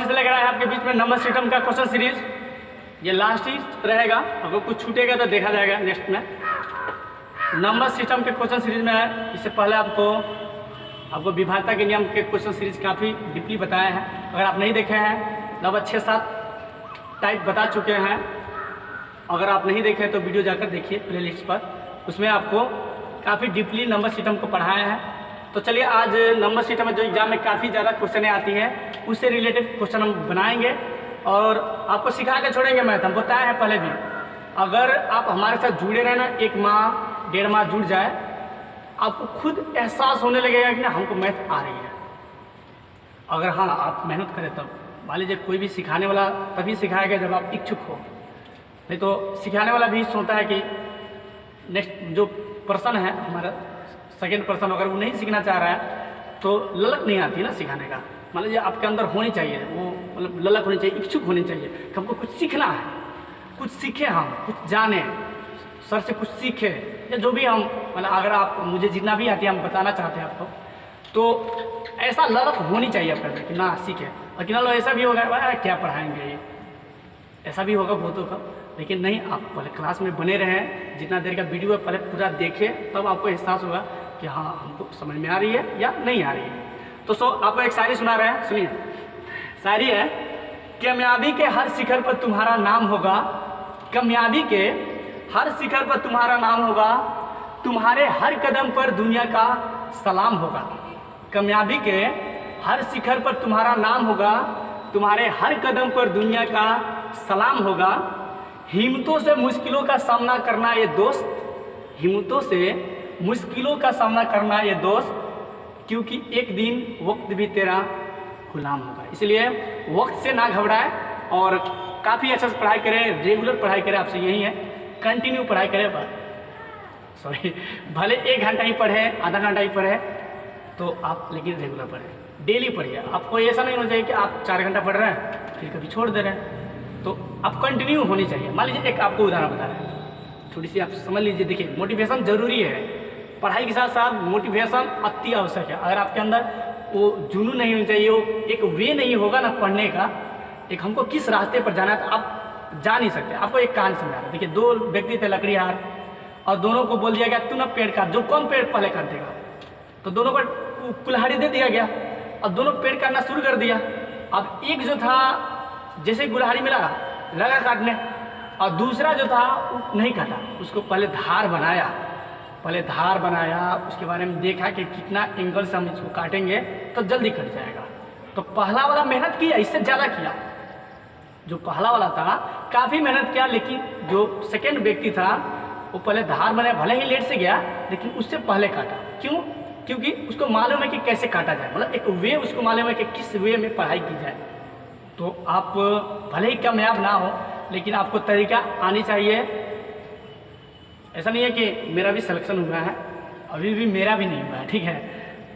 फिर से लग रहा है आपके बीच में नंबर सिस्टम का क्वेश्चन सीरीज। ये लास्ट ही रहेगा, अगर कुछ छूटेगा तो देखा जाएगा नेक्स्ट में। नंबर सिस्टम के क्वेश्चन सीरीज में है। इससे पहले आपको विभाज्यता के नियम के क्वेश्चन सीरीज काफ़ी डीपली बताया है। अगर आप नहीं देखे हैं, लगभग 6-7 टाइप बता चुके हैं। अगर आप नहीं देखे तो वीडियो जाकर देखिए प्लेलिस्ट पर, उसमें आपको काफ़ी डीपली नंबर सिस्टम को पढ़ाया है। तो चलिए आज नंबर सिस्टम में जो एग्जाम में काफ़ी ज़्यादा क्वेश्चनें आती हैं, उससे रिलेटेड क्वेश्चन हम बनाएंगे और आपको सिखा के छोड़ेंगे। मैथ हम बताया है पहले भी, अगर आप हमारे साथ जुड़े रहे ना, 1 माह 1.5 माह जुड़ जाए, आपको खुद एहसास होने लगेगा कि ना हमको मैथ आ रही है। अगर हाँ आप मेहनत करें तब। मान लीजिए कोई भी सिखाने वाला तभी सिखाएगा जब आप इच्छुक हो, नहीं तो सिखाने वाला भी सोचता है कि नेक्स्ट जो पर्सन है हमारा सेकेंड पर्सन, अगर वो नहीं सीखना चाह रहा है तो ललक नहीं आती ना सिखाने का। मान लीजिए आपके अंदर होनी चाहिए वो, मतलब ललक होनी चाहिए, इच्छुक होनी चाहिए कि हमको कुछ सीखना है, कुछ सीखें, हम कुछ जाने, सर से कुछ सीखे, या जो भी हम मतलब अगर आप मुझे जितना भी आती है हम बताना चाहते हैं आपको, तो ऐसा ललक होनी चाहिए आपके अंदर कि ना सीखे। और कि ना लो ऐसा भी होगा क्या पढ़ाएंगे ये, ऐसा भी होगा बहुतों का। लेकिन नहीं, आप पहले क्लास में बने रहें, जितना देर का वीडियो है पहले पूरा देखें, तब आपको एहसास होगा कि हाँ हमको समझ में आ रही है या नहीं आ रही है। तो आपको एक शायरी सुना रहे हैं, सुनिए। शायरी है, कामयाबी के हर शिखर पर तुम्हारा नाम होगा, कामयाबी के हर शिखर पर तुम्हारा नाम होगा, तुम्हारे हर कदम पर दुनिया का सलाम होगा। कामयाबी के हर शिखर पर तुम्हारा नाम होगा, तुम्हारे हर कदम पर दुनिया का सलाम होगा। हिम्मतों से मुश्किलों का सामना करना ये दोस्त, हिम्मतों से मुश्किलों का सामना करना ये दोस्त, क्योंकि एक दिन वक्त भी तेरा गुलाम होगा। इसलिए वक्त से ना घबराए और काफ़ी अच्छा से पढ़ाई करें, रेगुलर पढ़ाई करें। आपसे यही है, कंटिन्यू पढ़ाई करें। सॉरी, भले 1 घंटा ही पढ़े, आधा घंटा ही पढ़े तो आप, लेकिन रेगुलर पढ़ें, डेली पढ़िए। आपको ऐसा नहीं होना चाहिए कि आप 4 घंटा पढ़ रहे हैं फिर कभी छोड़ दे रहे हैं, तो आप कंटिन्यू होनी चाहिए। मान लीजिए एक आपको उदाहरण बता रहे हैं, थोड़ी सी आप समझ लीजिए। देखिए मोटिवेशन ज़रूरी है, पढ़ाई के साथ साथ मोटिवेशन अति आवश्यक है। अगर आपके अंदर वो जुनून नहीं होना चाहिए, वो एक वे नहीं होगा ना पढ़ने का, एक हमको किस रास्ते पर जाना है तो आप जा नहीं सकते। आपको एक कहानी समझा रहा है। देखिए 2 व्यक्ति थे लकड़ीहार, और दोनों को बोल दिया गया तू ना पेड़ काट, जो कौन पेड़ पहले काट देगा। तो दोनों को कुल्हाड़ी दे दिया गया और दोनों पेड़ काटना शुरू कर दिया। अब एक जो था जैसे कुल्हाड़ी में लगा काटने, और दूसरा जो था वो नहीं काटा, उसको पहले धार बनाया, उसके बारे में देखा कि कितना एंगल से हम इसको काटेंगे तो जल्दी कट जाएगा। तो पहला वाला मेहनत किया, इससे ज़्यादा किया। जो पहला वाला था काफ़ी मेहनत किया, लेकिन जो सेकेंड व्यक्ति था वो पहले धार बनाया, भले ही लेट से गया लेकिन उससे पहले काटा। क्यों? क्योंकि उसको मालूम है कि कैसे काटा जाए, मतलब एक वे उसको मालूम है कि किस वे में पढ़ाई की जाए। तो आप भले ही कामयाब ना हो, लेकिन आपको तरीका आनी चाहिए। ऐसा नहीं है कि मेरा भी सिलेक्शन हुआ है, अभी भी मेरा भी नहीं हुआ है, ठीक है,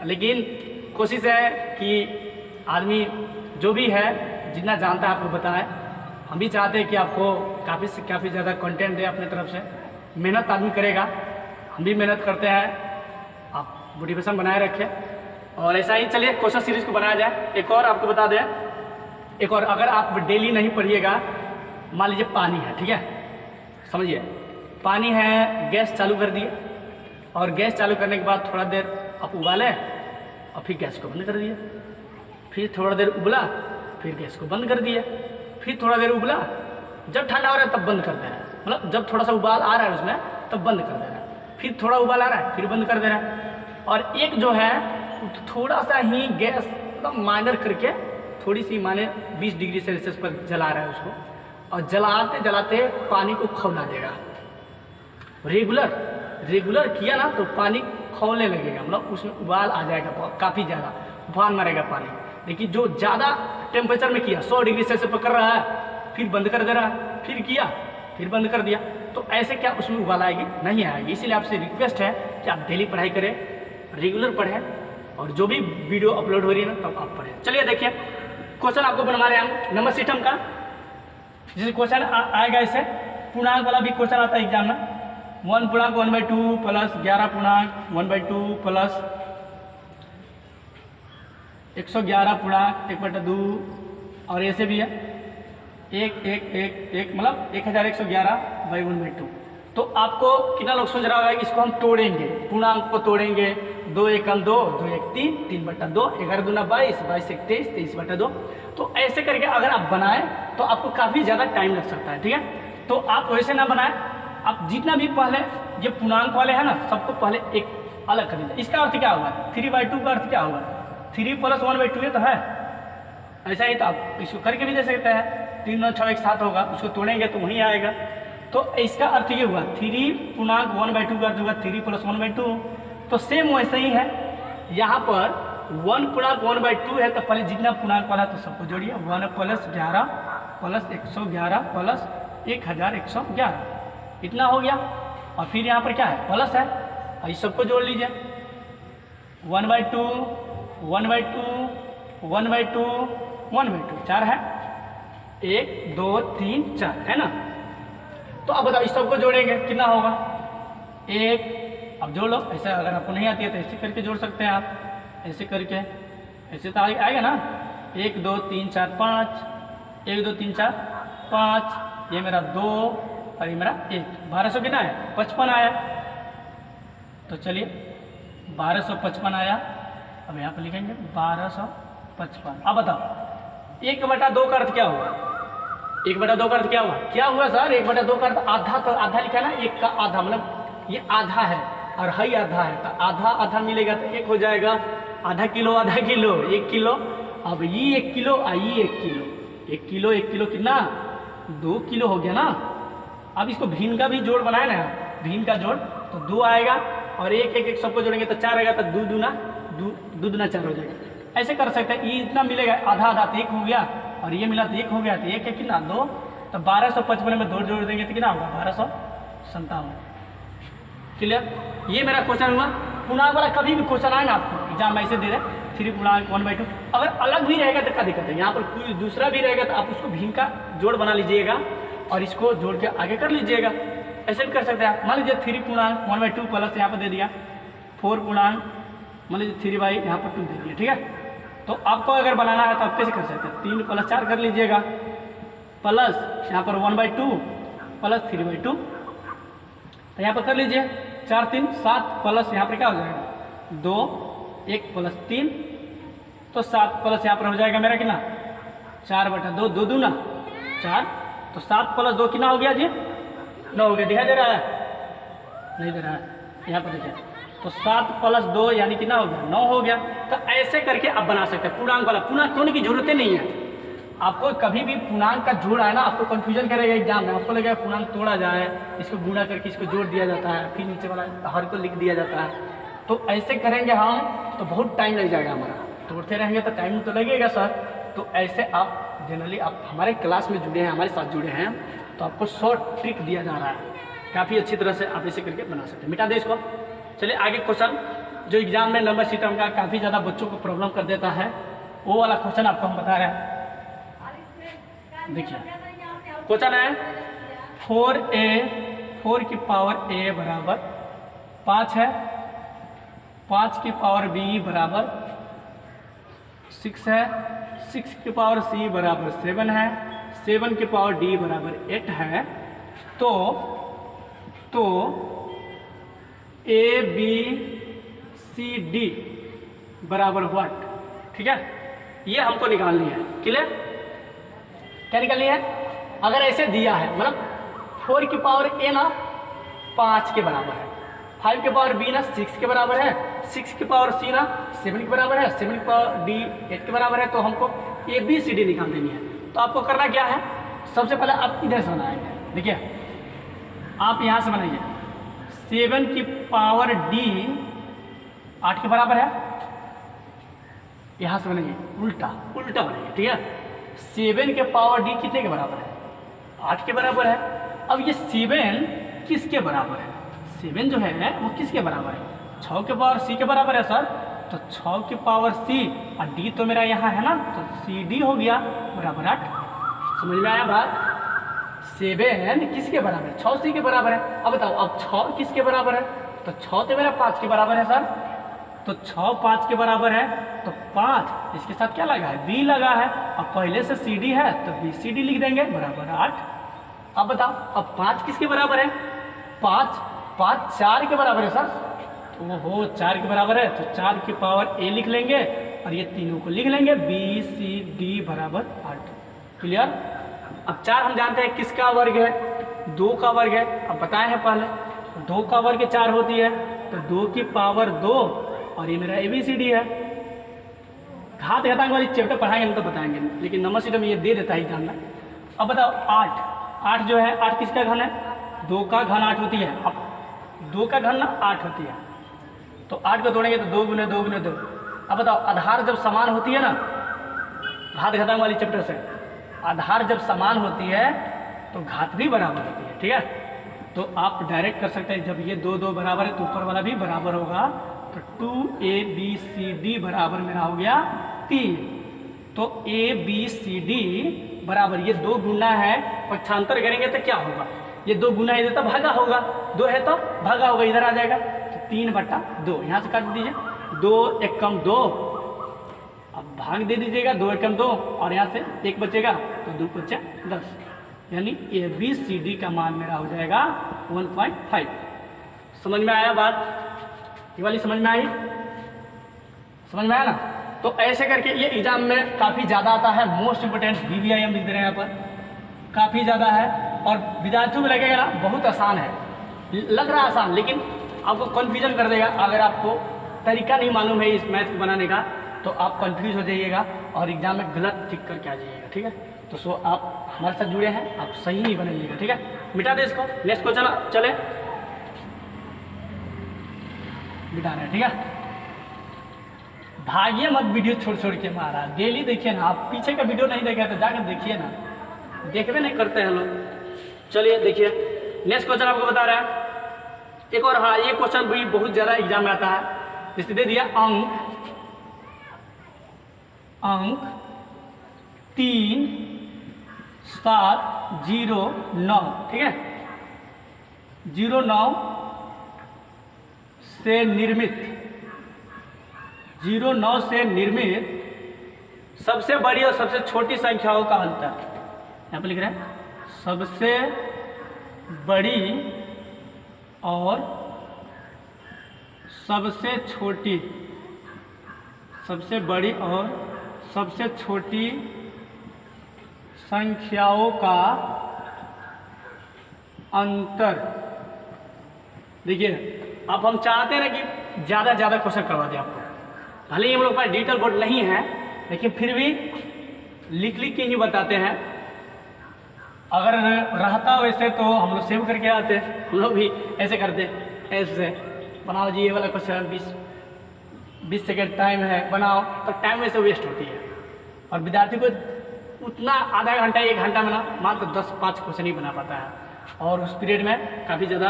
लेकिन कोशिश है कि आदमी जो भी है जितना जानता है आपको बताए। हम भी चाहते हैं कि आपको काफ़ी से काफ़ी ज़्यादा कंटेंट दे अपने तरफ से। मेहनत आदमी करेगा, हम भी मेहनत करते हैं, आप मोटिवेशन बनाए रखें। और ऐसा ही चलिए क्वेश्चन सीरीज को बनाया जाए। एक और आपको बता दें, एक और, अगर आप डेली नहीं पढ़िएगा, मान लीजिए पानी है, ठीक है, समझिए पानी है, गैस चालू कर दिए, और गैस चालू करने के बाद थोड़ा देर आप उबाले और फिर गैस को बंद कर दिए, फिर थोड़ा देर उबला, फिर गैस को बंद कर दिए, फिर थोड़ा देर उबला, जब ठंडा हो रहा है तब बंद कर दे रहा है, मतलब जब थोड़ा सा उबाल आ रहा है उसमें तब बंद कर दे रहा है, फिर थोड़ा उबाल आ रहा है फिर बंद कर दे रहा है। और एक जो है थोड़ा सा ही गैस मतलब माइनर करके थोड़ी सी माने 20 डिग्री सेल्सियस पर जला रहा है उसको, और जलाते जलाते पानी को खौला देगा। रेगुलर किया ना तो पानी खौलने लगेगा, मतलब उसमें उबाल आ जाएगा, काफ़ी ज़्यादा उफान मारेगा पानी। लेकिन जो ज़्यादा टेम्परेचर में किया, 100 डिग्री सेल्सियस पर कर रहा है, फिर बंद कर दे रहा है, फिर किया, फिर बंद कर दिया, तो ऐसे क्या उसमें उबाल आएगी? नहीं आएगी। इसीलिए आपसे रिक्वेस्ट है कि आप डेली पढ़ाई करें, रेगुलर पढ़ें, और जो भी वीडियो अपलोड हो रही है ना तब आप पढ़ें। चलिए देखिए क्वेश्चन आपको बनवा रहे हैं हम नंबर सिस्टम का। जैसे क्वेश्चन आएगा, इसे पूर्णांक वाला भी क्वेश्चन आता है एग्जाम में। 1 पूर्णांक 1/2 प्लस 11 पूर्णांक 1/2 प्लस 111 पूर्णांक 1/2 और ऐसे भी है 1 मतलब 1111/1/2। तो आपको कितना लोग सोच रहा होगा कि इसको हम तोड़ेंगे, पूर्णांक को तोड़ेंगे, 2 1 2, 2 1 3, 3/2, 11 दूना 22, 22 1 23, 23/2। तो ऐसे करके अगर आप बनाएं तो आपको काफ़ी ज़्यादा टाइम लग सकता है, ठीक है। तो आप वैसे ना बनाएं, आप जितना भी पहले ये पूर्णांक वाले हैं ना सबको पहले एक अलग कर लीजिए। इसका अर्थ क्या होगा, 3/2 का अर्थ क्या होगा, 3 + 1/2 ये तो है। ऐसा ही तो आप इसको करके भी दे सकते हैं, 3 9 6 1 7 होगा, उसको तोड़ेंगे तो वहीं आएगा। तो इसका अर्थ ये हुआ 3 पूर्णांक 1/2 का अर्थ होगा 3 + 1/2। तो सेम वैसे ही है, यहाँ पर 1 पूर्णांक 1/2 है तो पहले जितना पूर्णांक वाला तो सबको जोड़िए, 1 + 11 + 111 + 1111 इतना हो गया। और फिर यहाँ पर क्या है, प्लस है, और इस सबको जोड़ लीजिए, 1/2 1/2 1/2 1/2 4 है, 1 2 3 4 है ना। तो अब बताओ इस सबको जोड़ेंगे कितना होगा, 1, अब जोड़ लो। ऐसे अगर आपको नहीं आती है तो ऐसे करके जोड़ सकते हैं आप, ऐसे करके, ऐसे तो आएगा ना, 1 2 3 4 5, 1 2 3 4 5, ये मेरा 2 और ये मेरा 1, 1200 कितना है, 55 आया। तो चलिए 1255 आया। अब यहाँ पर लिखेंगे 1255। अब बताओ 1/2 का अर्थ क्या हुआ, 1/2 का अर्थ क्या हुआ, क्या हुआ सर, 1/2 का अर्थ आधा, तो आधा लिखा ना, 1 का आधा, मतलब ये आधा है और हई आधा है, तो आधा आधा मिलेगा तो 1 हो जाएगा, आधा किलो 1 किलो। अब ये 1 किलो और ये 1 किलो, 1 किलो 1 किलो कितना, 2 किलो हो गया ना। अब इसको भिन्न का भी जोड़ बनाए ना, भिन्न का जोड़ तो 2 आएगा, और 1 1 1 सबको जोड़ेंगे तो 4 आएगा, तो 2 दूना 4 हो जाएगा। ऐसे कर सकते हैं, ये इतना मिलेगा, आधा आधा तो 1 हो गया, और ये मिला तो 1 हो गया, तो 1 है कितना 2, तो 1255 में 2 जोड़ देंगे तो कितना होगा 1257। क्लियर, ये मेरा क्वेश्चन हुआ। पूर्णांक वाला कभी भी क्वेश्चन आए ना आपको एग्जाम में ऐसे दे रहे 3 पूर्णांक 1/2, अगर अलग भी रहेगा तो क्या दिक्कत है, यहाँ पर कोई दूसरा भी रहेगा तो आप उसको भिन्न का जोड़ बना लीजिएगा और इसको जोड़ के आगे कर लीजिएगा। ऐसे भी कर सकते हैं आप, मान लीजिए 3 पूर्णांक 1/2 प्लस यहाँ पर दे दिया 4 पूर्णांक मान लीजिए 3 यहाँ पर 2 दे दिया, ठीक है। तो आपको अगर बनाना है तो आप कैसे कर सकते हैं, 3 + 4 कर लीजिएगा, प्लस यहाँ पर 1/2 प्लस 3/2, तो यहाँ पर कर लीजिए 4 3 7 प्लस यहाँ पर क्या हो जाएगा 2 1 + 3, तो 7 प्लस यहाँ पर हो जाएगा मेरा कितना 4/2, 2 दूना 4, तो 7 + 2 कितना हो गया जी 9 हो गया, दिखाई दे रहा है, नहीं दे रहा है, यहाँ पर देखिए, तो 7 + 2 यानी कितना हो गया 9 हो गया। तो ऐसे करके आप बना सकते हैं पूर्णांक वाला। पूर्णांक तोड़ने की जरूरत नहीं है, आपको कभी भी पूर्णांक का जोड़ आए ना आपको कंफ्यूजन करेगा एग्जाम में, आपको लगेगा पूर्णांक तोड़ा जाए, इसको गुणा करके इसको जोड़ दिया जाता है, फिर नीचे वाला हर को लिख दिया जाता है। तो ऐसे करेंगे हम तो बहुत टाइम लग जाएगा हमारा, तोड़ते रहेंगे तो टाइम तो लगेगा सर। तो ऐसे आप जनरली आप हमारे क्लास में जुड़े हैं, हमारे साथ जुड़े हैं, तो आपको शॉर्ट ट्रिक दिया जा रहा है, काफ़ी अच्छी तरह से आप ऐसे करके बना सकते हैं। मिटा दे इसको। चलिए आगे क्वेश्चन जो एग्जाम में नंबर सिस्टम का काफ़ी ज़्यादा बच्चों को प्रॉब्लम कर देता है, वो वाला क्वेश्चन आपको हम बता रहे हैं। देखिए क्वेश्चन है 4 की पावर a बराबर 5 है, 5 की पावर b बराबर 6 है, 6 की पावर c बराबर 7 है, 7 की पावर d बराबर 8 है। तो a b c d बराबर व्हाट, ठीक है, ये हमको निकालनी है। क्लियर, क्या निकालनी है, अगर ऐसे दिया है मतलब 4 की पावर a ना 5 के बराबर है, 5 की पावर b ना 6 के बराबर है, 6 की पावर c ना 7 के बराबर है, 7 की पावर d 8 के बराबर है, तो हमको a b c d निकाल देनी है। तो आपको करना क्या है, सबसे पहले आप इधर से बनाएंगे, देखिए आप यहाँ से बनाइए, 7 की पावर d 8 के बराबर है, यहाँ से बनाइए उल्टा उल्टा बनाइए, ठीक है। 7 के पावर d कितने के बराबर है, 8 के बराबर है। अब ये 7 किसके बराबर है, 7 जो है वो किसके बराबर है, 6 के पावर c के बराबर है सर, तो 6 की पावर c और d तो मेरा यहाँ है ना, तो सी डी हो गया बराबर 8। समझ में आया बात, 7 किसके बराबर है, 6 c के बराबर है। अब बताओ अब 6 किसके बराबर है, तो 6 तो मेरा 5 के बराबर है सर, तो 6 5 के बराबर है, तो 5 इसके साथ क्या लगा है, बी लगा है। अब पहले से सी डी है तो बी सी डी लिख देंगे बराबर 8। अब बताओ अब 5 किसके बराबर है, 5 4 के बराबर है सर, तो हो 4 के बराबर है, तो 4 की पावर ए लिख लेंगे और ये तीनों को लिख लेंगे बी सी डी बराबर 8। क्लियर। अब 4 हम जानते हैं किसका वर्ग है, 2 का वर्ग है। अब बताए हैं पहले 2 का वर्ग 4 होती है, तो 2 की पावर 2 और ये मेरा ए बी सी डी है। घात घातांक वाली चैप्टर पढ़ाएंगे हम तो बताएंगे, लेकिन नंबर सिस्टम ये दे देता है जानना। अब बताओ 8 जो है 8 किसका घन है, 2 का घन 8 होती है। अब 2 का घन ना 8 होती है, तो 8 को तोड़ेंगे तो 2 गुने 2 गुने 2। अब बताओ आधार जब समान होती है ना, घात घातांक वाली चैप्टर से, आधार जब समान होती है तो घात भी बराबर होती है। ठीक है, तो आप डायरेक्ट कर सकते हैं, जब ये 2 2 बराबर है तो ऊपर वाला भी बराबर होगा, तो 2ABCD बराबर मेरा हो गया 3। तो ABCD बराबर ये 2 गुना है, पक्षांतर करेंगे तो क्या होगा, ये 2 गुना है तो भागा होगा, 2 है तो भागा होगा, इधर आ जाएगा, तो 3/2 यहाँ से काट दीजिए, 2 एकम 2, अब भाग दे दीजिएगा, 2 एकम 2 और यहाँ से 1 बचेगा तो 2 × 10, यानी ABCD का मान मेरा हो जाएगा 1.5। समझ में आया बात, ये वाली समझ में आई, समझ में आया ना। तो ऐसे करके ये एग्जाम में काफ़ी ज़्यादा आता है, मोस्ट इंपोर्टेंट BVIM लिख दे रहे हैं यहाँ पर, काफ़ी ज़्यादा है और विद्यार्थियों को लगेगा ना बहुत आसान है, लग रहा है आसान, लेकिन आपको कन्फ्यूजन कर देगा। अगर आपको तरीका नहीं मालूम है इस मैथ को बनाने का तो आप कंफ्यूज हो जाइएगा और एग्जाम में गलत टिक करके आ जाइएगा। ठीक है, तो सो आप हमारे साथ जुड़े हैं, आप सही ही बनाइएगा। ठीक है, मिटा दे इसको, नेक्स्ट क्वेश्चन चले, मिटा रहे हैं। ठीक है, भागिए मत वीडियो छोड़ के मारा, डेली देखिए ना, आप पीछे का वीडियो नहीं देखे तो जाकर देखिए ना, देखते नहीं करते हैं लोग। चलिए देखिए नेक्स्ट क्वेश्चन आपको बता रहा है एक और। हाँ, ये क्वेश्चन भी बहुत ज़्यादा एग्जाम में आता है, जैसे दे दिया अंक 3 7 0 9। ठीक है, 09 से निर्मित, 09 से निर्मित सबसे बड़ी और सबसे छोटी संख्याओं का अंतर, यहाँ पर लिख रहे हैं सबसे बड़ी और सबसे छोटी, सबसे बड़ी और सबसे छोटी संख्याओं का अंतर। देखिए अब हम चाहते हैं ना कि ज़्यादा ज़्यादा क्वेश्चन करवा दें आपको, भले ही हम लोग पास डिजिटल बोर्ड नहीं है लेकिन फिर भी लिख के ही बताते हैं। अगर रहता वैसे तो हम लोग सेव करके आते, हम लोग भी ऐसे करते, ऐसे बनाओ जी ये वाला क्वेश्चन 20 सेकेंड टाइम है बनाओ, तो टाइम वैसे वेस्ट होती है और विद्यार्थी को उतना आधा घंटा 1 घंटा में ना मात्र 10-5 क्वेश्चन ही बना पाता है और उस पीरियड में काफ़ी ज़्यादा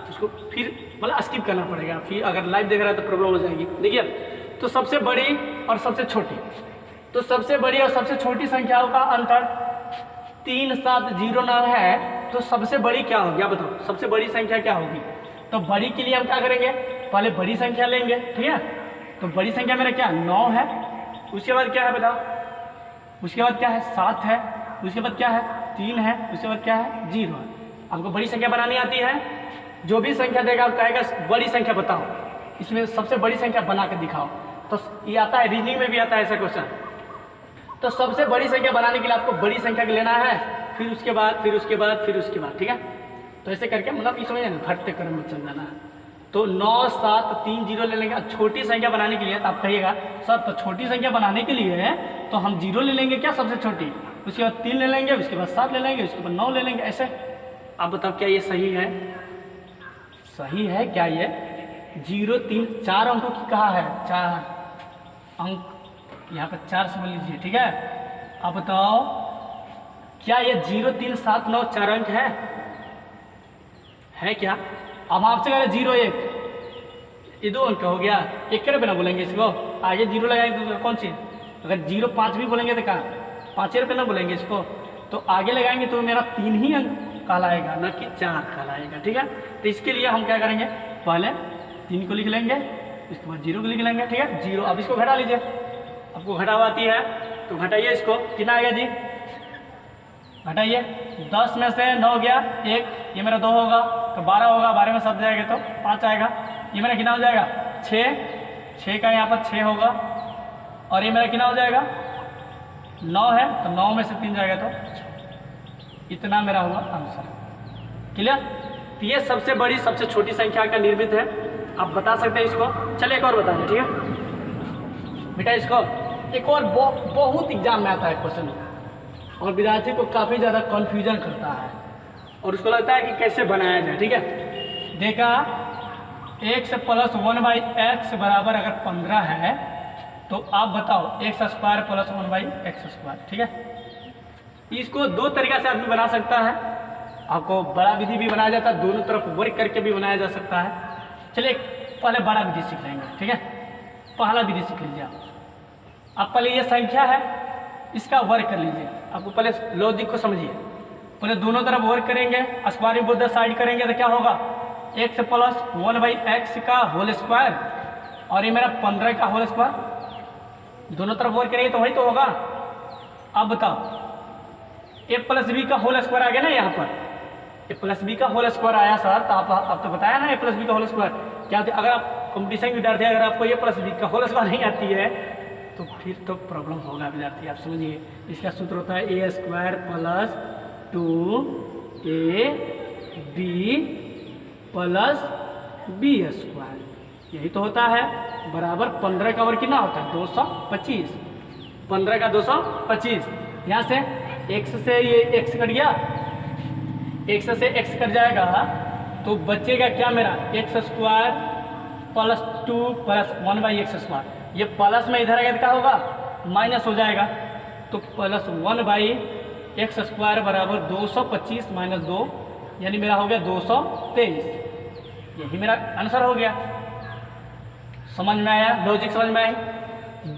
उसको फिर मतलब स्किप करना पड़ेगा, फिर अगर लाइव देख रहा है तो प्रॉब्लम हो जाएगी। देखिए तो सबसे बड़ी और सबसे छोटी, तो सबसे बड़ी और सबसे छोटी संख्याओं का अंतर 3 7 0 9 है, तो सबसे बड़ी क्या होगी आप बताओ, सबसे बड़ी संख्या क्या होगी। तो बड़ी के लिए हम क्या करेंगे, पहले बड़ी संख्या लेंगे। ठीक है, तो बड़ी संख्या मेरा क्या 9 है, उसके बाद क्या है बताओ, उसके बाद क्या है 7 है, उसके बाद क्या है 3 है, उसके बाद क्या है 0 है। आपको बड़ी संख्या बनानी आती है, जो भी संख्या देगा आप कहेगा बड़ी संख्या बताओ, इसमें सबसे बड़ी संख्या बना के दिखाओ, तो ये आता है, रीजनिंग में भी आता है ऐसा क्वेश्चन। तो सबसे बड़ी संख्या बनाने के लिए आपको बड़ी संख्या लेना है, फिर उसके बाद फिर उसके बाद फिर उसके बाद। ठीक है, तो ऐसे करके मतलब इसमें घटते क्रम में चल जाना है। तो 9 7 3 0 ले लेंगे। छोटी संख्या बनाने के लिए तो आप कहिएगा सर तो छोटी संख्या बनाने के लिए तो हम 0 ले लेंगे क्या सबसे छोटी, उसके बाद 3 ले लेंगे, उसके बाद 7 ले लेंगे, उसके बाद 9 ले लेंगे, ऐसे। आप बताओ क्या ये सही है, सही है क्या ये। 0 3 4 अंकों की कहा है, 4 अंक यहाँ पर 4 समझ लीजिए। ठीक है, अब बताओ क्या ये 0 3 7 9 4 अंक है क्या। अब आपसे कह रहे 0 1, ये 2 अंक हो गया, 1 के रुपये ना बोलेंगे इसको, आगे 0 लगाएंगे तो कौन सी, अगर 0 5 भी बोलेंगे तो कहाँ 5 रुपये ना बोलेंगे इसको, तो आगे लगाएंगे तो मेरा 3 ही अंक कहलाएगा, न कि 4 कहलाएगा। ठीक है, तो इसके लिए हम क्या करेंगे, पहले 3 को लिख लेंगे, इसके बाद 0 लिख लेंगे, ठीक है 0। अब इसको घटा लीजिए, आपको घटाव आती है तो घटाइए इसको, कितना आएगा जी, घटाइए 10 में से 9 गया 1, ये मेरा 2 होगा तो 12 होगा, 12 में 7 जाएगा तो 5 आएगा, ये मेरा कितना हो जाएगा 6 का यहाँ पर 6 होगा, और ये मेरा कितना हो जाएगा 9 है तो 9 में से 3 जाएगा तो इतना मेरा हुआ आंसर। क्लियर? तो ये सबसे बड़ी सबसे छोटी संख्या का निर्मित है, आप बता सकते हैं इसको। चलिए एक और बता दें, ठीक है बेटा। इसको एक और बहुत एग्जाम में आता है क्वेश्चन, और विद्यार्थी को काफ़ी ज़्यादा कन्फ्यूजन करता है और उसको लगता है कि कैसे बनाया जाए, ठीक है। देखा x प्लस 1/x बराबर अगर 15 है तो आप बताओ x square plus 1/x square, ठीक है। इसको दो तरीका से आदमी बना सकता है, आपको बड़ा विधि भी बनाया जाता है, दोनों तरफ वर्क करके भी बनाया जा सकता है। चलिए पहले बड़ा विधि सीख लेंगे, ठीक है। पहला विधि सीख लीजिए आप पहले ये संख्या है इसका वर्क कर लीजिए, आपको पहले लॉजिक को समझिए। पहले दोनों तरफ वर्क करेंगे, स्क्वायरिंग बोथ द साइड करेंगे तो क्या होगा x प्लस 1/x का होल स्क्वायर, और ये मेरा 15 का होल स्क्वायर, दोनों तरफ वर्क करेंगे तो वही तो होगा। अब बताओ a प्लस बी का होल स्क्वायर आ गया ना, यहाँ पर a प्लस बी का होल स्क्वायर आया सर, तो आप तो बताया ना a प्लस बी का होल स्क्वायर क्या होता है। अगर आप कंपटीशन विद्यार्थी अगर आपको a प्लस बी का होल स्क्वायर नहीं आती है तो फिर तो प्रॉब्लम होगा विद्यार्थी, आप समझिए। इसका सूत्र होता है a square plus 2ab plus b square, यही तो होता है बराबर 15 का वर्ग कितना होता है 225, 15 का 225। यहाँ से x से ये x कट गया, x से x कट जाएगा तो बचेगा क्या मेरा x square plus 2 plus 1/x square. ये प्लस में इधर आएगा तो क्या होगा माइनस हो जाएगा, तो प्लस 1/x स्क्वायर बराबर 225 माइनस 2 यानी मेरा हो गया 223। यही मेरा आंसर हो गया। समझ में आया, लॉजिक समझ में आई।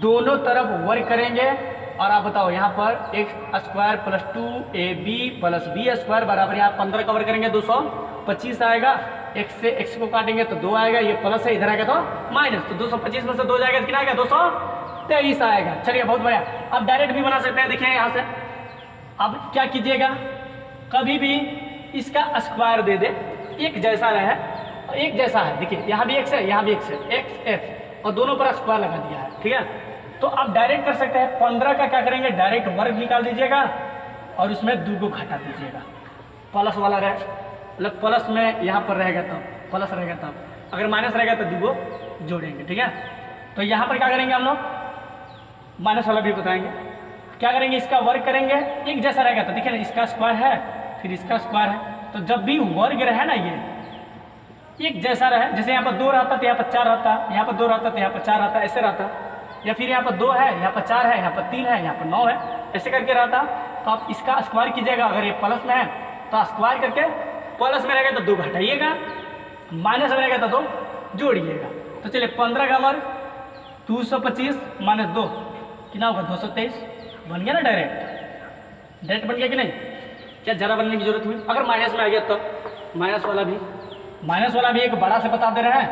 दोनों तरफ वर्क करेंगे और आप बताओ यहाँ पर x square plus 2ab plus b square बराबर यहाँ 15 का वर्क करेंगे 225 आएगा, x से x को काटेंगे तो 2 आएगा, ये प्लस है इधर आएगा तो माइनस, तो 225 में से 2 जाएगा तो कितना आएगा 223 आएगा। चलिए बहुत बढ़िया। अब डायरेक्ट भी बना सकते हैं, देखिए यहाँ से। अब क्या कीजिएगा, कभी भी इसका स्क्वायर दे दे, एक जैसा रहे, एक जैसा है, देखिए यहाँ भी x है यहाँ भी x है, x और दोनों पर स्क्वायर लगा दिया है, ठीक है। तो आप डायरेक्ट कर सकते हैं, 15 का क्या करेंगे डायरेक्ट वर्ग निकाल दीजिएगा और उसमें 2 को घटा दीजिएगा, प्लस वाला रहे, मतलब प्लस में यहाँ पर रहेगा तब प्लस रहेगा, तब अगर माइनस रहेगा तो 2 को जोड़ेंगे, ठीक है। तो यहाँ पर क्या करेंगे हम लोग, माइनस वाला भी बताएंगे। क्या करेंगे, इसका वर्ग करेंगे, एक जैसा रहेगा तो देखिए ना इसका स्क्वायर है फिर इसका स्क्वायर है, तो जब भी वर्ग रहे ना ये एक जैसा रहे, जैसे यहाँ पर 2 रहता तो यहाँ पर 4 रहता, यहाँ पर 2 रहता तो यहाँ पर 4 रहता, ऐसे रहता, या फिर यहाँ पर 2 है यहाँ पर 4 है यहाँ पर 3 है यहाँ पर 9 है, ऐसे करके रहता। तो आप इसका स्क्वायर कीजिएगा, अगर ये प्लस में है तो स्क्वायर करके, प्लस में रहेगा तो 2 घटाइएगा, माइनस में रहेगा तो 2 जोड़िएगा। तो चलिए 15 का वर्ग 225 माइनस 2 कितना होगा 223, बन गया ना डायरेक्ट बन गया कि नहीं, क्या ज़्यादा बनने की जरूरत हुई। अगर माइनस में आ गया तो माइनस वाला भी एक बड़ा से बता दे रहे हैं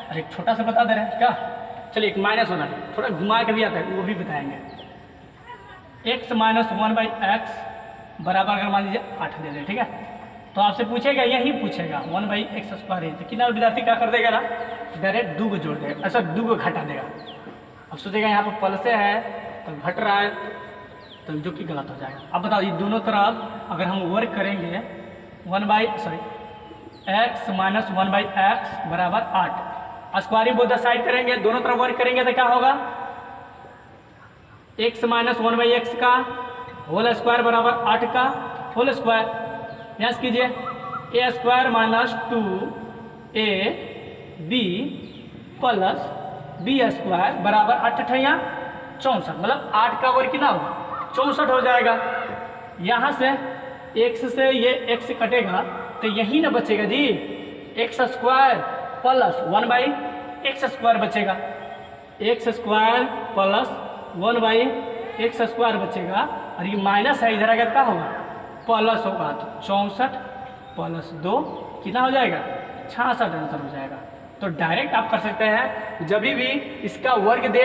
और एक छोटा से बता दे रहे हैं क्या। चलिए एक माइनस वाला थोड़ा घुमा के भी आता है वो भी बताएंगे। x माइनस 1/x बराबर अगर मान लीजिए 8 दे दें, ठीक है। तो आपसे पूछेगा, यही पूछेगा 1/x स्क्वायर है, तो कितना विद्यार्थी क्या कर देगा ना डायरेक्ट 2 को जोड़ देगा, ऐसा 2 को घटा देगा। अब सोचेगा यहाँ पर प्लस है तो घट रहा है, तो जो कि गलत हो जाएगा। अब बताओ ये दोनों तरफ अगर हम वर्क करेंगे x माइनस 1/x बराबर 8, स्क्वायरिंग बोथ द साइड करेंगे, दोनों तरफ वर्क करेंगे तो क्या होगा x माइनस 1/x का होल स्क्वायर बराबर 8 का होल स्क्वायर। यस कीजिए a square minus 2ab plus b square बराबर 8 अठैया 64, मतलब 8 का वर्ग कितना होगा 64 हो जाएगा। यहाँ से x से ये x कटेगा तो यही ना बचेगा जी, x square plus 1/x square बचेगा, x square plus 1/x square बचेगा, और ये माइनस है इधर अगर क्या होगा प्लस होगा, तो 64 प्लस 2 कितना हो जाएगा 66 आंसर हो जाएगा। तो डायरेक्ट आप कर सकते हैं, जब भी इसका वर्ग दे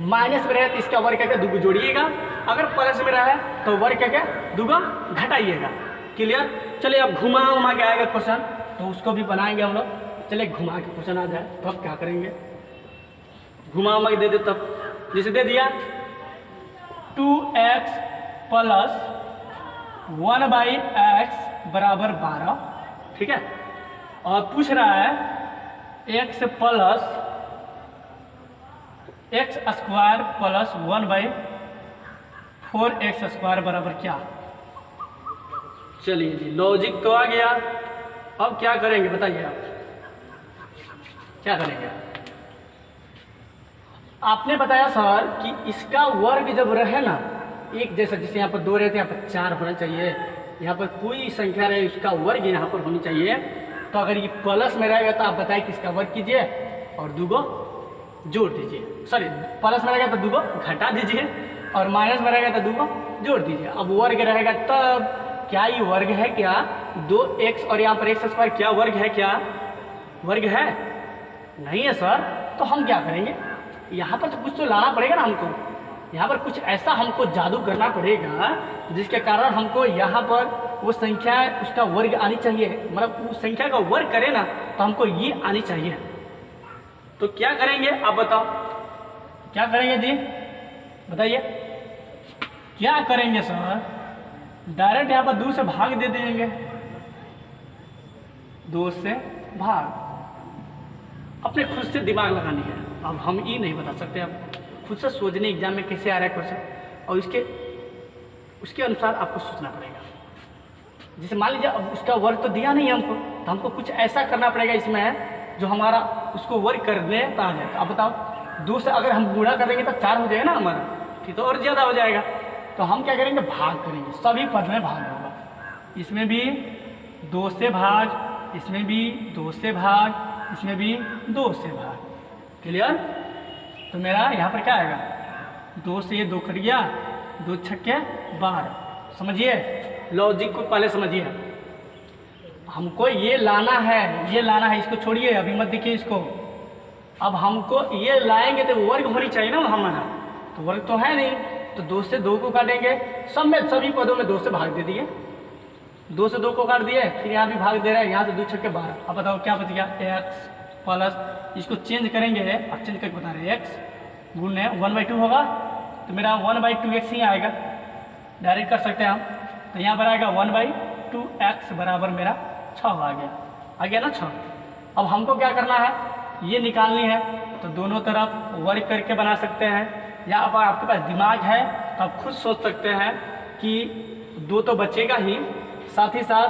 माइनस में रहे तो इसका वर्ग करके दुगो जोड़िएगा, अगर प्लस में रहे तो वर्ग करके दुगो घटाइएगा। क्लियर? चलिए अब घुमा उमा के आएगा क्वेश्चन, तो उसको भी बनाएंगे हम लोग। चलिए घुमा के क्वेश्चन आ जाए तो अब क्या करेंगे, घुमा उमा के दे दे तब। जैसे दे दिया 2x प्लस 1/x बराबर 12, ठीक है, और पूछ रहा है x plus x square plus 1/4x square बराबर क्या। चलिए जी, लॉजिक तो आ गया, अब क्या करेंगे बताइए आप, क्या करेंगे? आपने बताया सर कि इसका वर्ग जब रहे ना एक जैसा, जैसे यहाँ पर 2 रहते हैं, यहाँ पर 4 होना चाहिए, यहाँ पर कोई संख्या रहे उसका वर्ग यहाँ पर होनी चाहिए। तो अगर ये प्लस में रहेगा तो आप बताइए कि इसका वर्ग कीजिए और दुगो जोड़ दीजिए। सॉरी, प्लस में रहेगा तो दुगो घटा दीजिए और माइनस में रहेगा तो दुगो जोड़ दीजिए। अब वर्ग रहेगा तब क्या ये वर्ग है क्या 2x और यहाँ पर x स्क्वायर, क्या वर्ग है? क्या वर्ग है? नहीं है सर। तो हम क्या करेंगे, यहाँ पर तो कुछ तो लाना पड़ेगा ना हमको, यहाँ पर कुछ ऐसा हमको जादू करना पड़ेगा जिसके कारण हमको यहाँ पर वो संख्या उसका वर्ग आनी चाहिए, मतलब उस संख्या का वर्ग करे ना तो हमको ये आनी चाहिए। तो क्या करेंगे आप बताओ, क्या करेंगे जी बताइए, क्या करेंगे सर? डायरेक्ट यहाँ पर 2 से भाग दे देंगे, 2 से भाग। अपने खुद से दिमाग लगानी है, अब हम ये नहीं बता सकते, अब खुद से सोचने एग्जाम में कैसे आ रहा है क्वेश्चन और उसके अनुसार आपको सोचना पड़ेगा। जैसे मान लीजिए अब उसका वर्ग तो दिया नहीं है हमको, तो हमको कुछ ऐसा करना पड़ेगा इसमें जो हमारा उसको वर्ग करने तो आ जाएगा। अब बताओ 2 से अगर हम गुणा कर देंगे तो 4 हो जाएगा ना हमारा, फिर तो और ज़्यादा हो जाएगा। तो हम क्या करेंगे, भाग करेंगे, सभी पद में भाग होगा। इसमें भी 2 से भाग, इसमें भी 2 से भाग, इसमें भी 2 से भाग। क्लियर? तो मेरा यहाँ पर क्या आएगा, 2 से ये 2 कट गया, 2 छक्के 12। समझिए, लॉजिक को पहले समझिए। हमको ये लाना है, ये लाना है, इसको छोड़िए, अभी मत देखिए इसको। अब हमको ये लाएंगे तो वर्ग होनी चाहिए ना हमारा, तो वर्ग तो है नहीं, तो 2 से 2 को काटेंगे, सब में सभी पदों में 2 से भाग दे दिए, 2 से 2 को काट दिए, फिर यहाँ भी भाग दे रहा है, यहाँ से 2 छक्के 12। अब बताओ क्या बच गया, x प्लस, इसको चेंज करेंगे, अब चेंज करके बता रहे हैं, x गुणे 1/2 होगा, तो मेरा 1/2x ही आएगा, डायरेक्ट कर सकते हैं हम। तो यहाँ पर आएगा 1/2x बराबर मेरा 6 आ गया ना 6। अब हमको क्या करना है, ये निकालनी है, तो दोनों तरफ वर्ग करके बना सकते हैं, या अब आपके पास दिमाग है तो आप खुद सोच सकते हैं कि 2 तो बचेगा ही, साथ ही साथ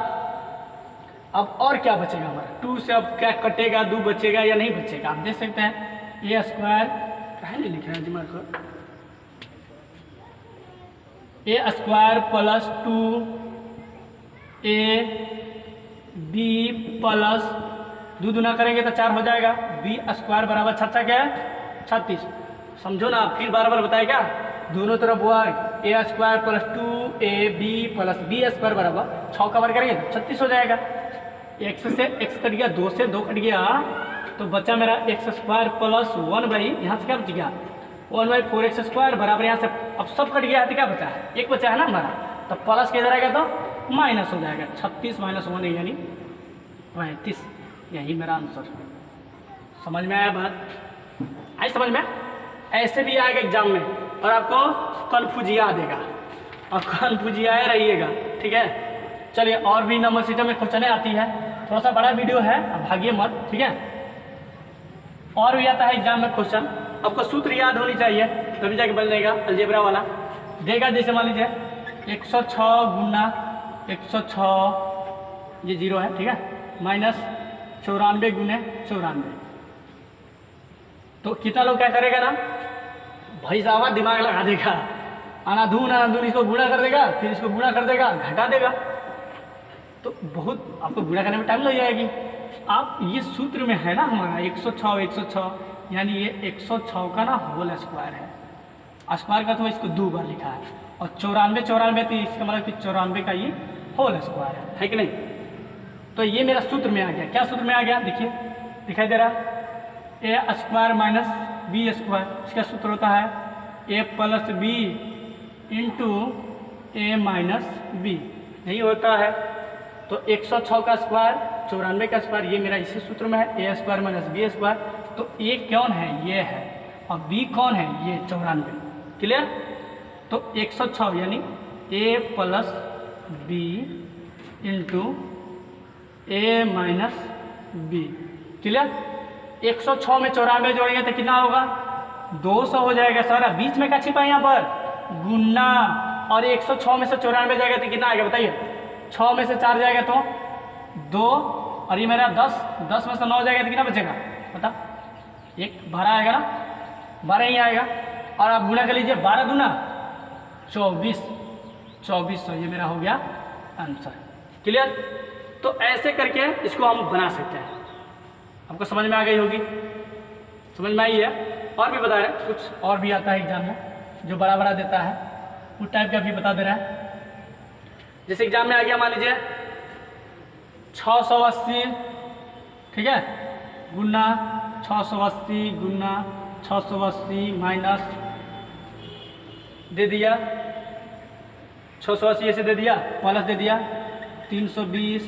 अब और क्या बचेगा हमारा, 2 से अब क्या कटेगा, 2 बचेगा या नहीं बचेगा। आप देख सकते हैं ए स्क्वायर, कहाँ नहीं लिख रहा है दिमाग को, ए स्क्वायर प्लस 2 बी प्लस 2 दूना करेंगे तो 4 हो जाएगा, बी स्क्वायर बराबर 6 क्या है 36। समझो ना, फिर बार बताए क्या, दोनों तरफ वर्ग, a square plus 2ab plus b square बराबर 6 का वर्ग करेंगे तो 36 हो जाएगा। x से x कट गया, 2 से 2 कट गया, तो बचा मेरा x स्क्वायर प्लस 1 यहाँ से क्या बच गया 1/4x स्क्वायर बराबर, यहाँ से अब सब कट गया है तो क्या बचा है, 1 बचा है ना हमारा, तो प्लस किधर आएगा तो माइनस हो जाएगा, 36 - 1 यानी 35। यही मेरा आंसर। समझ में आया बात? आई समझ में? ऐसे भी आएगा एग्जाम में और आपको कन्फ्यूजिया देगा और कन्फ्यूजिया रहिएगा, ठीक है। चलिए, और भी नंबर सिस्टम में क्वेश्चन आती है, थोड़ा सा बड़ा वीडियो है, अब भागिए मत, ठीक है। और भी आता है एग्जाम में क्वेश्चन, आपको सूत्र याद होनी चाहिए तभी जाके बनेगा अलजेब्रा वाला। देगा जैसे मान लीजिए 106 गुना 106, ये 0 है, ठीक है, माइनस 94 गुने 94, तो कितना लोग क्या करेगा ना भाई साहब, दिमाग लगा देगा, अनाधून इसको गुणा कर देगा, फिर इसको गुणा कर देगा, घटा देगा, तो बहुत आपको गुणा करने में टाइम लग जाएगी। आप ये सूत्र में है ना हमारा 106, यानी ये 106 का ना होल स्क्वायर है, स्क्वायर का तो इसको 2 बार लिखा है, और 94 तो इसका मतलब कि 94 का ये होल स्क्वायर है कि नहीं। तो ये मेरा सूत्र में आ गया, क्या सूत्र में आ गया देखिए, दिखाई दे रहा, ए स्क्वायर माइनस बी स्क्वायर, इसका सूत्र होता है ए प्लस बी इंटू ए माइनस बी, यही होता है। तो 106 का स्क्वायर 94 का स्क्वायर, ये मेरा इसी सूत्र में है, ए स्क्वायर माइनस बी स्क्वायर। तो ए कौन है, ये है, और बी कौन है, ये 94। क्लियर? तो 106 यानी ए प्लस बी इंटू ए माइनस बी। क्लियर? 106 में 94 जोड़ेंगे तो कितना होगा, 200 हो जाएगा। सारा बीच में क्या छिपा है यहाँ पर, गुना, और 106 में से 94 जाएगा तो कितना आएगा बताइए, 6 में से 4 जाएगा तो 2, और ये मेरा 10 में से 9 जाएगा तो कितना बचेगा बता, एक 12 आएगा ना, 12 ही आएगा। और आप गुना कर लीजिए, 12 दूना 2400, ये मेरा हो गया आंसर। क्लियर? तो ऐसे करके इसको हम बना सकते हैं। आपको समझ में आ गई होगी, समझ में आई है? और भी बता रहे हैं, कुछ और भी आता है एग्जाम में जो बड़ा बड़ा देता है, उस टाइप का भी बता दे रहा है। जैसे एग्जाम में आ गया, मान लीजिए 680, ठीक है, गुना 680 गुना 680 माइनस दे दिया 680 ऐसे दे दिया, प्लस दे दिया 320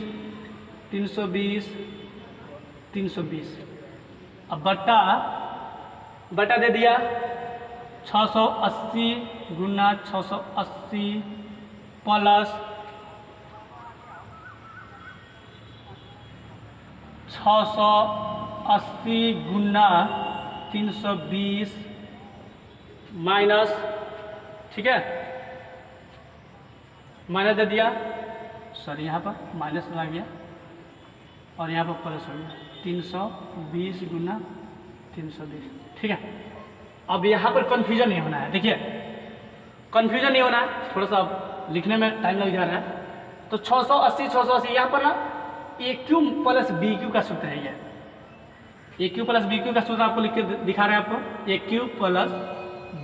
अब बटा दे दिया 680 गुना 680 प्लस 680 गुना 320 माइनस, ठीक है, माइनस दे दिया, सॉरी यहाँ पर माइनस लगा गया और यहाँ पर प्लस हो गया 320 गुना 320, ठीक है। अब यहाँ पर कन्फ्यूजन नहीं होना है, देखिए कन्फ्यूजन नहीं होना है, थोड़ा सा लिखने में टाइम लग जा रहा है। तो 680 यहाँ पर ना a cube plus b cube का सूत्र है, ये a cube plus b cube का सूत्र आपको लिख के दिखा रहे हैं आपको। A cube plus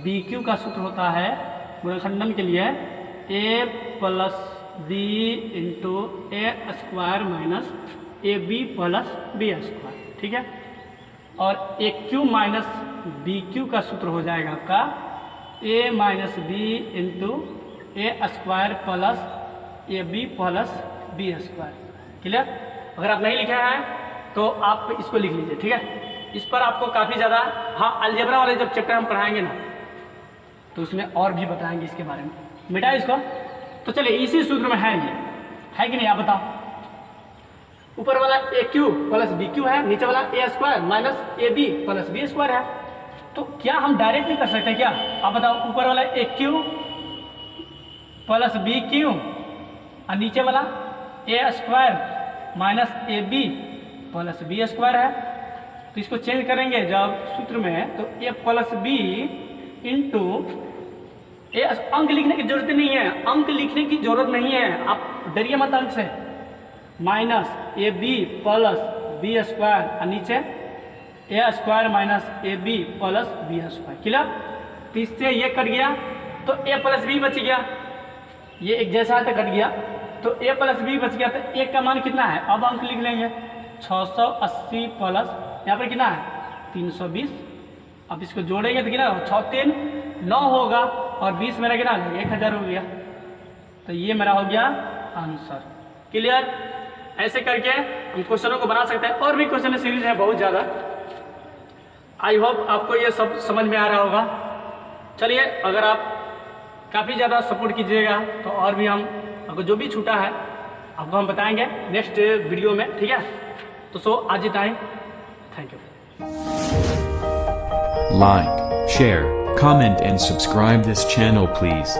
b cube का सूत्र होता है गुणनखंडन के लिए a plus b into a square minus a b plus b square, ठीक है। और a cube minus b cube का सूत्र हो जाएगा आपका a minus b into a square plus a b plus b square. Clear? अगर आप नहीं लिखे हैं तो आप इसको लिख लीजिए, ठीक है। इस पर आपको काफ़ी ज़्यादा, हाँ, अलजेब्रा वाले जब चैप्टर हम पढ़ाएंगे ना तो उसमें और भी बताएंगे इसके बारे में। मिटा इसको। तो चलिए इसी सूत्र में है, ये है कि नहीं आप बताओ। ऊपर वाला a cube plus b cube है, नीचे वाला a square minus a b plus b square है। तो क्या हम डायरेक्ट नहीं कर सकते क्या? आप बताओ। ऊपर वाला a cube plus b cube और नीचे वाला a square minus a b plus b square है। तो इसको चेंज करेंगे जब सूत्र में, तो a plus b into a, अंक लिखने की जरूरत नहीं है, अंक लिखने की जरूरत नहीं है, आप डरिए मत अंक से। Minus a b plus b square और नीचे a square minus a b plus b square. Clear? तो इससे ये कट गया तो ए प्लस बी बच गया, ये एक जैसा था कट गया, तो ए प्लस बी बच गया। तो ए का मान कितना है, अब अंक लिख लेंगे 680 प्लस यहाँ पर कितना है 320। अब इसको जोड़ेंगे तो कितना 6 3 9 होगा और 20 मेरा कितना 1000 हो गया। तो ये मेरा हो गया आंसर। क्लियर? ऐसे करके हम क्वेश्चनों को बना सकते हैं। और भी क्वेश्चन सीरीज है बहुत ज़्यादा। आई होप आपको ये सब समझ में आ रहा होगा। चलिए, अगर आप काफ़ी ज़्यादा सपोर्ट कीजिएगा तो और भी हम आपको जो भी छूटा है आपको हम बताएंगे नेक्स्ट वीडियो में, ठीक है। तो सो आज इतना ही, thank you. Like, share, comment and subscribe this channel please.